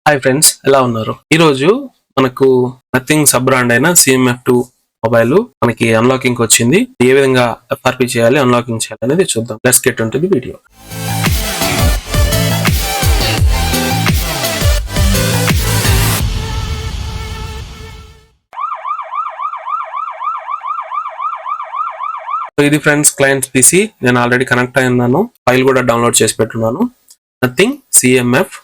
Hi friends, ఎలా ఉన్నారు? ఈరోజు మనకు నథింగ్ సబ్ బ్రాండ్ అయిన CMF2 మొబైల్ మనకి అన్లాకింగ్ వచ్చింది. ఏ విధంగా FRP చేయాలి, అన్లాకింగ్ చేయాలి అనేది చూద్దాం. Let's get into the video. ఇది ఫ్రెండ్స్ క్లయింట్ PC. నేను ఆల్రెడీ కనెక్ట్ అయి ఉన్నాను. ఫైల్ కూడా డౌన్లోడ్ చేసి పెట్టున్నాను. నథింగ్ CMF2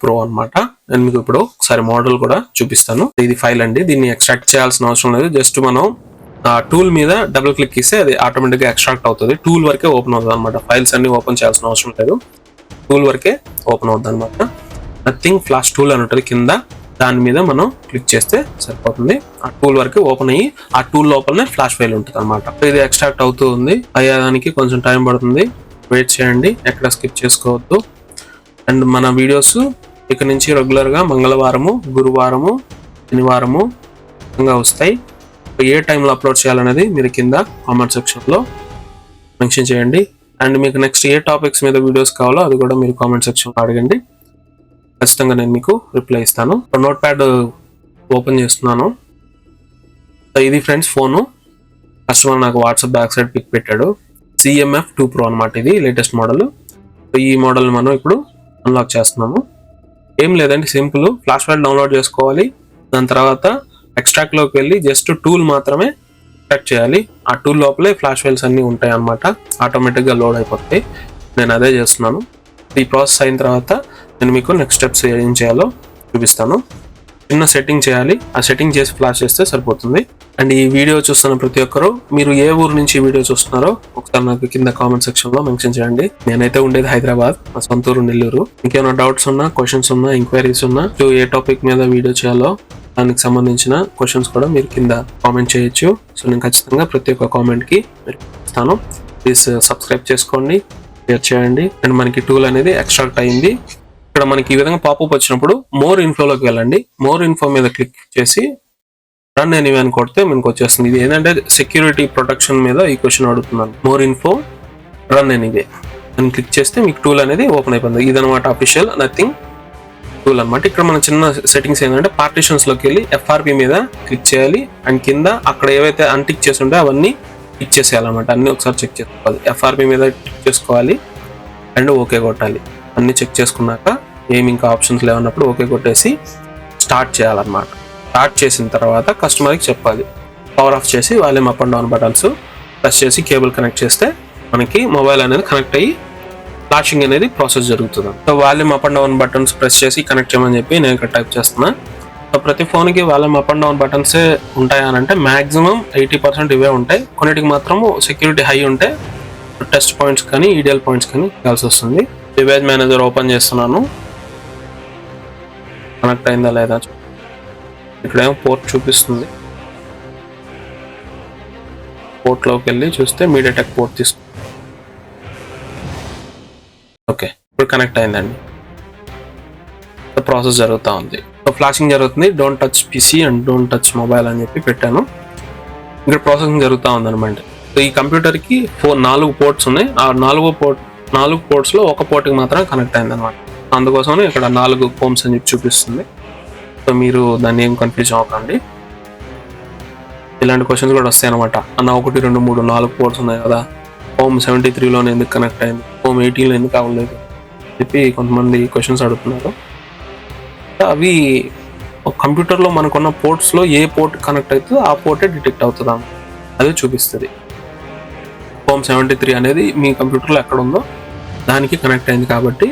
Pro అన్నమాట. నేను మీకు ఇప్పుడు ఒకసారి మోడల్ కూడా చూపిస్తాను. ఇది ఫైల్ అండి. దీన్ని ఎక్స్ట్రాక్ట్ చేయాల్సిన అవసరం లేదు. జస్ట్ మనం టూల్ మీద డబుల్ క్లిక్ ఇస్తే అది ఆటోమేటిక్ గా ఎక్స్ట్రాక్ట్ అవుతుంది. టూల్ వరకే ఓపెన్ అవుతుంది అనమాట. ఫైల్స్ అన్ని ఓపెన్ చేయాల్సిన అవసరం లేదు. టూల్ వరకే ఓపెన్ అవుతుంది అనమాట. నథింగ్ ఫ్లాష్ టూల్ అని ఉంటుంది కింద. దాని మీద మనం క్లిక్ చేస్తే సరిపోతుంది. ఆ టూల్ వరకు ఓపెన్ అయ్యి ఆ టూల్ లోపలనే ఫ్లాష్ ఫైల్ ఉంటుంది అనమాట. ఇది ఎక్స్ట్రాక్ట్ అవుతూ ఉంది. అయ్యేదానికి కొంచెం టైం పడుతుంది. వెయిట్ చేయండి, ఎక్కడ స్కిప్ చేసుకోవద్దు. అండ్ మన వీడియోస్ ఇక నుంచి రెగ్యులర్ గా మంగళవారము, గురువారము, శనివారము వస్తాయి. ఏ టైంలో అప్లోడ్ చేయాలనేది మీరు కింద కామెంట్ సెక్షన్ లో మెన్షన్ చేయండి. అండ్ మీకు నెక్స్ట్ ఏ టాపిక్స్ మీద వీడియోస్ కావాలో అది కూడా మీరు కామెంట్ సెక్షన్ లో అడగండి. ఖచ్చితంగా నేను మీకు రిప్లై ఇస్తాను. నోట్ ప్యాడ్ ఓపెన్ చేస్తున్నాను. ఇది ఫ్రెండ్స్ ఫోను. కస్టమర్ నాకు వాట్సాప్ బ్యాక్ సైడ్ పిక్ పెట్టాడు. CMF2 Pro అనమాట. ఇది లేటెస్ట్ మోడల్. ఈ మోడల్ మనం ఇప్పుడు అన్లాక్ చేస్తున్నాము. ఏం లేదండి, సింపుల్. ఫ్లాష్ ఫైల్ డౌన్లోడ్ చేసుకోవాలి. దాని తర్వాత ఎక్స్ట్రాక్ట్ లోకి వెళ్ళి జస్ట్ టూల్ మాత్రమే ఎక్స్ట్రాక్ట్ చేయాలి. ఆ టూల్ లోపలే ఫ్లాష్ ఫైల్స్ అన్ని ఉంటాయి అనమాట. ఆటోమేటిక్ గా లోడ్ అయిపోతాయి. నేను అదే చేస్తున్నాను. ఈ ప్రాసెస్ అయిన తర్వాత నేను మీకు నెక్స్ట్ స్టెప్స్ ఏం చేయాలో చూపిస్తాను. చిన్న సెట్టింగ్ చేయాలి. ఆ సెట్టింగ్ చేసి ఫ్లాష్ చేస్తే సరిపోతుంది. అండ్ ఈ వీడియో చూస్తున్న ప్రతి ఒక్కరు మీరు ఏ ఊరు నుంచి వీడియో చూస్తున్నారో ఒకసారి నాకు కింద కామెంట్ సెక్షన్ లో మెన్షన్ చేయండి. నేనైతే ఉండేది హైదరాబాద్, మా సొంత ఊరు నెల్లూరు. ఇంకేమైనా డౌట్స్ ఉన్నా, క్వశ్చన్స్ ఉన్నా, ఎంక్వైరీస్ ఉన్నా, ఏ టాపిక్ మీద వీడియో చేయాలో దానికి సంబంధించిన క్వశ్చన్స్ కూడా మీరు కింద కామెంట్ చేయొచ్చు. సో నేను ఖచ్చితంగా ప్రతి ఒక్క కామెంట్ కి ఇస్తాను. ప్లీజ్ సబ్స్క్రైబ్ చేసుకోండి, షేర్ చేయండి. అండ్ మనకి టూల్ అనేది ఎక్స్ట్రాక్ట్ అయింది. ఇక్కడ మనకి ఈ విధంగా పాపప్ వచ్చినప్పుడు మోర్ ఇన్ఫోలోకి వెళ్ళండి. మోర్ ఇన్ఫో మీద క్లిక్ చేసి రన్ ఎనీవే అని కొడితే మనకు వచ్చేస్తుంది. ఇది ఏంటంటే సెక్యూరిటీ ప్రొటెక్షన్ మీద ఈ క్వశ్చన్ అడుగుతున్నాను. మోర్ ఇన్ఫో రన్ ఎనీవే అని క్లిక్ చేస్తే మీకు టూల్ అనేది ఓపెన్ అయిపోయింది. ఇదనమాట అఫీషియల్ నథింగ్ టూల్ అనమాట. ఇక్కడ మన చిన్న సెట్టింగ్స్ ఏంటంటే పార్టీషన్స్ లోకి వెళ్ళి FRP మీద క్లిక్ చేయాలి. అండ్ కింద అక్కడ ఏవైతే అన్టిక్ చేసి ఉంటే అవన్నీ క్లిక్ చేసేయాలన్నమాట. అన్ని ఒకసారి చెక్ చేసుకోవాలి. FRP మీద క్లిక్ చేసుకోవాలి అండ్ ఓకే కొట్టాలి. అన్ని చెక్ చేసుకున్నాక ఏమి ఇంకా ఆప్షన్స్ లేవన్నప్పుడు ఓకే కొట్టేసి స్టార్ట్ చేయాలన్నమాట. స్టార్ట్ చేసిన తర్వాత కస్టమర్కి చెప్పాలి. పవర్ ఆఫ్ చేసి volume up and down buttons press చేసి కేబుల్ కనెక్ట్ చేస్తే మనకి మొబైల్ అనేది కనెక్ట్ అయ్యి ఫ్లాషింగ్ అనేది ప్రాసెస్ జరుగుతుంది. So volume up and down buttons press చేసి కనెక్ట్ చేయమని చెప్పి నేను ఇక్కడ టైప్ చేస్తున్నా. సో ప్రతి ఫోన్కి వాల్యూమ్ అప్ అండ్ డౌన్ బటన్సే ఉంటాయనంటే మ్యాక్సిమం 80% ఇవే ఉంటాయి. కొన్నిటికి మాత్రం సెక్యూరిటీ హై ఉంటే టెస్ట్ పాయింట్స్ కానీ EDL పాయింట్స్ కానీ కావాల్సి వస్తుంది. డివైస్ మేనేజర్ ఓపెన్ చేస్తున్నాను. కనెక్ట్ అయిందా లేదా ఇక్కడేమో పోర్ట్ చూపిస్తుంది. పోర్ట్లోకి వెళ్ళి చూస్తే మీడియాటెక్ పోర్ట్ తీసుకు. ఓకే, ఇప్పుడు కనెక్ట్ అయిందండి. ప్రాసెస్ జరుగుతూ ఉంది. ఫ్లాషింగ్ జరుగుతుంది. Don't touch PC and don't touch mobile అని చెప్పి పెట్టాను. ఇక్కడ ప్రాసెసింగ్ జరుగుతూ ఉంది అనమాట. సో ఈ కంప్యూటర్కి 4 పోర్ట్స్ ఉన్నాయి. ఆ 4 పోర్ట్స్ లో ఒక పోర్ట్కి మాత్రం కనెక్ట్ అయింది అనమాట. అందుకోసం ఇక్కడ 4 హోమ్స్ అని చెప్పి చూపిస్తుంది. సో మీరు దాన్ని ఏం కన్ఫ్యూజ్ అవ్వకండి. ఇలాంటి క్వశ్చన్స్ కూడా వస్తాయి అనమాట. అన్న 1, 2, 3, 4 పోర్ట్స్ ఉన్నాయి కదా, హోమ్ 73లోనే ఎందుకు కనెక్ట్ అయింది, హోమ్ 18లో ఎందుకు అవ్వలేదు చెప్పి కొంతమంది క్వశ్చన్స్ అడుగుతున్నారు. అవి కంప్యూటర్లో మనకున్న పోర్ట్స్లో ఏ పోర్ట్ కనెక్ట్ అవుతుందో ఆ పోర్టే డిటెక్ట్ అవుతుంది అన్నమాట. అదే చూపిస్తుంది. హోమ్ 73 అనేది మీ కంప్యూటర్లో ఎక్కడ ఉందో దానికి కనెక్ట్ అయింది కాబట్టి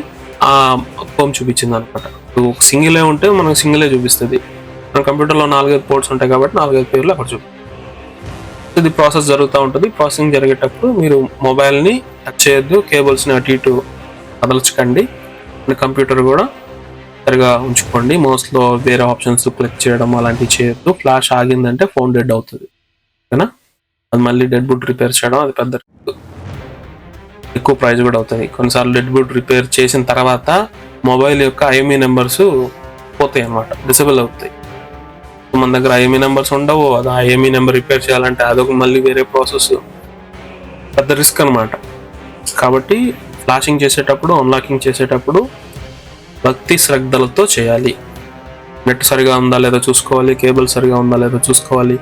ఆ హోమ్ చూపించింది అనమాట. ఒక సింగిలే ఉంటే మనకు సింగిలే చూపిస్తుంది. మన కంప్యూటర్లో 4-5 పోర్ట్స్ ఉంటాయి కాబట్టి 4-5 పేర్లు అక్కడ చూపిస్తుంది. ఇది ప్రాసెస్ జరుగుతూ ఉంటుంది. ప్రాసెసింగ్ జరిగేటప్పుడు మీరు మొబైల్ని టచ్ చేయొద్దు, కేబుల్స్ని అటు ఇటు కదల్చకండి. కంప్యూటర్ కూడా సరిగా ఉంచుకోండి. మౌస్లో వేరే ఆప్షన్స్ క్లిక్ చేయడం అలాంటివి చేయొద్దు. ఫ్లాష్ ఆగిందంటే ఫోన్ డెడ్ అవుతుంది. ఓకేనా? అది మళ్ళీ డెడ్ బుట్ రిపేర్ చేయడం అది పెద్ద ఎక్కువ ప్రైస్ కూడా అవుతుంది. కొన్నిసార్లు డెడ్ బుట్ రిపేర్ చేసిన తర్వాత మొబైల్ యొక్క IMEI నెంబర్స్ పోతాయి అన్నమాట, డిసేబుల్ అవుతాయి. మన దగ్గర IMEI నెంబర్స్ ఉండవు. అది IMEI నెంబర్ రిపేర్ చేయాలంటే అదొక మళ్ళీ వేరే ప్రాసెస్, పెద్ద రిస్క్ అనమాట. కాబట్టి ఫ్లాషింగ్ చేసేటప్పుడు, అన్లాకింగ్ చేసేటప్పుడు భక్తి శ్రద్ధలతో చేయాలి. నెట్ సరిగా ఉందా లేదా చూసుకోవాలి, కేబుల్ సరిగా ఉందా లేదా చూసుకోవాలి,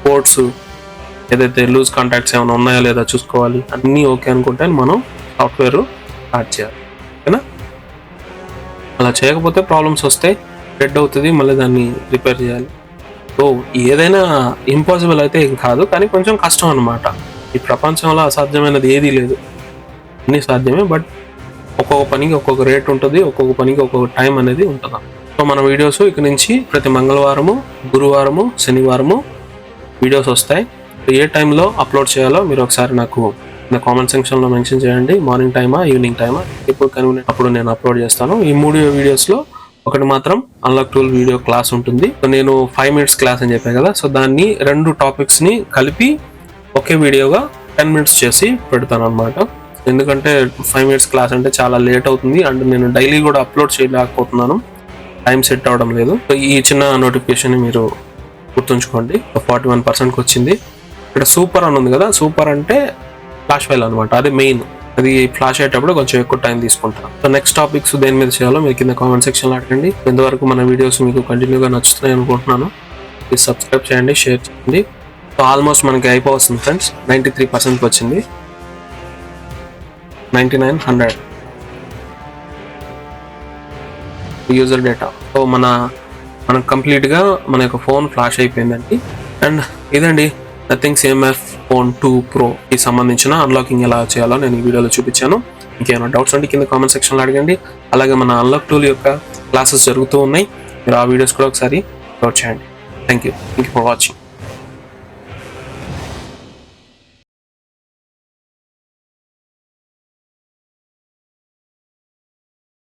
పోర్ట్స్ ఏదైతే లూజ్ కాంటాక్ట్స్ ఏమైనా ఉన్నాయా లేదా చూసుకోవాలి. అన్నీ ఓకే అనుకుంటే మనం సాఫ్ట్వేర్ స్టార్ట్ చేయాలి. ఓకేనా? అలా చేయకపోతే ప్రాబ్లమ్స్ వస్తాయి, డెడ్ అవుతుంది, మళ్ళీ దాన్ని రిపేర్ చేయాలి. సో ఏదైనా ఇంపాసిబుల్ అయితే ఏం కాదు, కానీ కొంచెం కష్టం అనమాట. ఈ ప్రపంచంలో అసాధ్యమైనది ఏదీ లేదు, అన్నీ సాధ్యమే. బట్ ఒక్కొక్క పనికి ఒక్కొక్క రేట్ ఉంటుంది, ఒక్కొక్క పనికి ఒక్కొక్క టైం అనేది ఉంటుంది. సో మన వీడియోస్ ఇక నుంచి ప్రతి మంగళవారము, గురువారము, శనివారము వీడియోస్ వస్తాయి. ఏ టైంలో అప్లోడ్ చేయాలో మీరు ఒకసారి నాకు కామెంట్ సెక్షన్లో మెన్షన్ చేయండి. మార్నింగ్ టైమా, ఈవినింగ్ టైమా, ఎప్పుడు కన్వీనియంట్ అప్పుడు నేను అప్లోడ్ చేస్తాను. ఈ 3 వీడియోస్లో ఒకటి మాత్రం అన్లాక్ టూల్ వీడియో క్లాస్ ఉంటుంది. నేను 5 minutes క్లాస్ అని చెప్పాను కదా, సో దాన్ని 2 టాపిక్స్ని కలిపి ఒకే వీడియోగా 10 minutes చేసి పెడతాను అనమాట. ఎందుకంటే 5 minutes క్లాస్ అంటే చాలా లేట్ అవుతుంది, అండ్ నేను డైలీ కూడా అప్లోడ్ చేయలేకపోతున్నాను, టైం సెట్ అవ్వడం లేదు. సో ఈ చిన్న నోటిఫికేషన్ మీరు గుర్తుంచుకోండి. 41%కి వచ్చింది. ఇక్కడ సూపర్ అని ఉంది కదా, సూపర్ అంటే ఫ్లాష్ ఫైల్ అనమాట, అది మెయిన్. అది ఫ్లాష్ అయ్యేటప్పుడు కొంచెం ఎక్కువ టైం తీసుకుంటాను. సో నెక్స్ట్ టాపిక్స్ దేని మీద చేయాలో మీరు కింద కామెంట్ సెక్షన్లో అడగండి. ఎంతవరకు మన వీడియోస్ మీకు కంటిన్యూగా నచ్చుతున్నాయి అనుకుంటున్నాను. ప్లీజ్ సబ్స్క్రైబ్ చేయండి, షేర్ చేయండి. సో ఆల్మోస్ట్ మనకి అయిపోతుంది ఫ్రెండ్స్. 93%కి వచ్చింది, 9900 యూజర్ డేటా. సో మనకు కంప్లీట్గా మన యొక్క ఫోన్ ఫ్లాష్ అయిపోయిందండి. అండ్ ఇదండి నథింగ్ CMF Phone 2 Pro కి సంబంధించిన అన్లాకింగ్ ఎలా చేయాలో నేను ఈ వీడియోలో చూపించాను. ఇంకేమైనా డౌట్స్ ఉంటే కింద కామెంట్ సెక్షన్లో అడగండి. అలాగే మన అన్లాక్ టూల్ యొక్క క్లాసెస్ జరుగుతూ ఉన్నాయి, మీరు ఆ వీడియోస్ కూడా ఒకసారి అప్లోడ్ చేయండి. Thank you for watching.